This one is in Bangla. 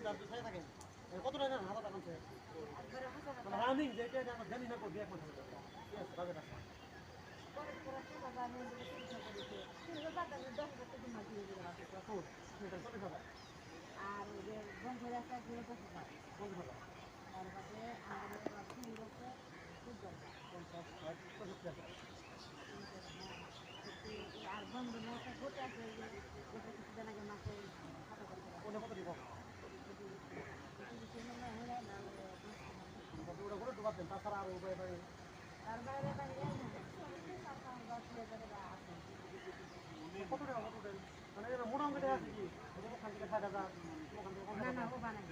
কত টাকা হাজার টাকা আছে রানিং যেটা আমরা জানি না করবি এক মাস বাজেট আছে আর ওই যে বন্ধ রাস্তা দিয়ে 10,000 তার বাদে আমাদের ফুল হচ্ছে 50 আর বন্ধ না একটা গোটা আছে ওটা কিছুদিন আগে মাসে খাতা করতে কত দিব ওটা করে ঢুকাতেন তাছাড়া আর উপায় পাই তার বাইরে বাইরে কত টাকা মানে এটা মোটামুটি আছে কি ওখান থেকে 60,000 না না ও বানাই